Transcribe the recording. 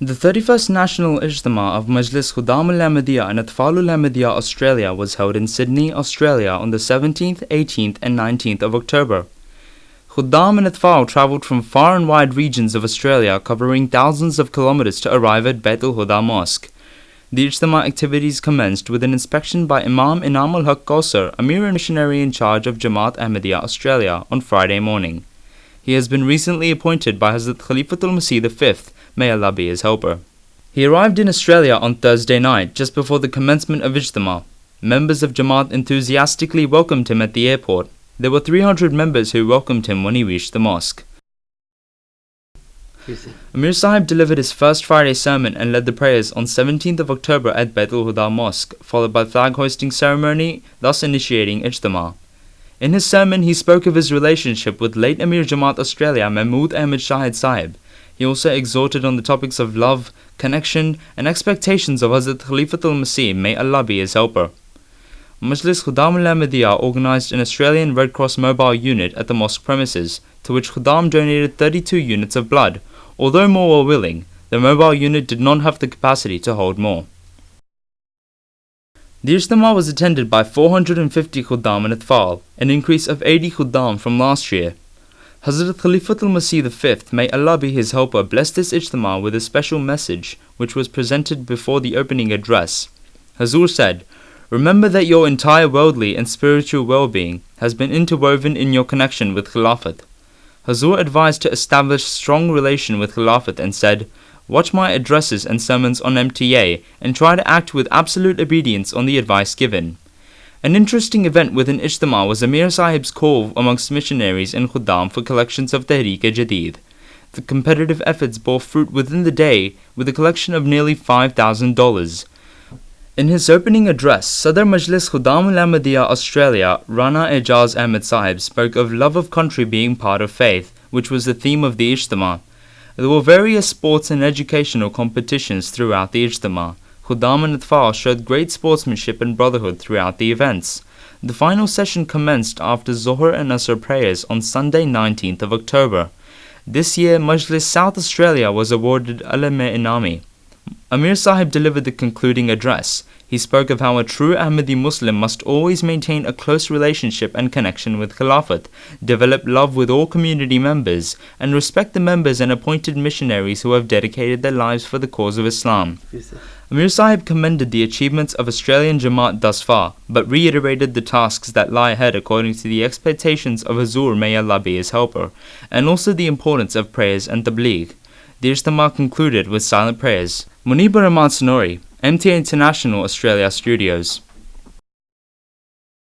The 31st National Ijtema of Majlis Khuddam-ul and Atfal-ul Australia was held in Sydney, Australia on the 17th, 18th and 19th of October. Khuddam and Atfal travelled from far and wide regions of Australia, covering thousands of kilometres to arrive at Beit al-Huda Mosque. The Ijtema activities commenced with an inspection by Imam Inam al-Haq Kausar, Amir and missionary in charge of Jamaat Ahmadiyya Australia, on Friday morning. He has been recently appointed by Hazrat Khalifatul Masih V, may Allah be his helper. He arrived in Australia on Thursday night, just before the commencement of Ijtema. Members of Jamaat enthusiastically welcomed him at the airport. There were 300 members who welcomed him when he reached the mosque. Amir Sahib delivered his first Friday sermon and led the prayers on 17th of October at Beit al-Huda Mosque, followed by flag hoisting ceremony, thus initiating Ijtema. In his sermon, he spoke of his relationship with late Amir Jamaat Australia Mahmood Ahmed Shahid Sahib. He also exhorted on the topics of love, connection, and expectations of Hazrat Khalifatul Masih, may Allah be his helper. Majlis Khuddam-ul organised an Australian Red Cross mobile unit at the mosque premises, to which Khuddam donated 32 units of blood. Although more were willing, the mobile unit did not have the capacity to hold more. The Ijtema was attended by 450 Khuddam and Atfal, an increase of 80 Khuddam from last year. Hazrat Khalifatul Masih V, may Allah be his helper, blessed this Ijtema with a special message which was presented before the opening address. Hazur said, "Remember that your entire worldly and spiritual well-being has been interwoven in your connection with Khilafat." Hazur advised to establish strong relation with Khilafat and said, "Watch my addresses and sermons on MTA and try to act with absolute obedience on the advice given." An interesting event within Ijtema was Amir Sahib's call amongst missionaries in Khuddam for collections of Tehreek-e-Jadid. The competitive efforts bore fruit within the day with a collection of nearly $5,000. In his opening address, Sadr Majlis Khuddam-ul Australia, Rana Ejaz Ahmed Sahib, spoke of love of country being part of faith, which was the theme of the Ijtema. There were various sports and educational competitions throughout the Ijtema. Khuddam and Atfal showed great sportsmanship and brotherhood throughout the events. The final session commenced after Zohar and Asr prayers on Sunday 19th of October. This year, Majlis South Australia was awarded Alam-e-Inami. Amir Sahib delivered the concluding address. He spoke of how a true Ahmadi Muslim must always maintain a close relationship and connection with Khilafat, develop love with all community members, and respect the members and appointed missionaries who have dedicated their lives for the cause of Islam. Amir Sahib commended the achievements of Australian Jamaat thus far, but reiterated the tasks that lie ahead according to the expectations of Hazur, may Allah be his helper, and also the importance of prayers and tabligh. The Ijtema concluded with silent prayers. Munib Rahman Sonori, MTA International Australia Studios.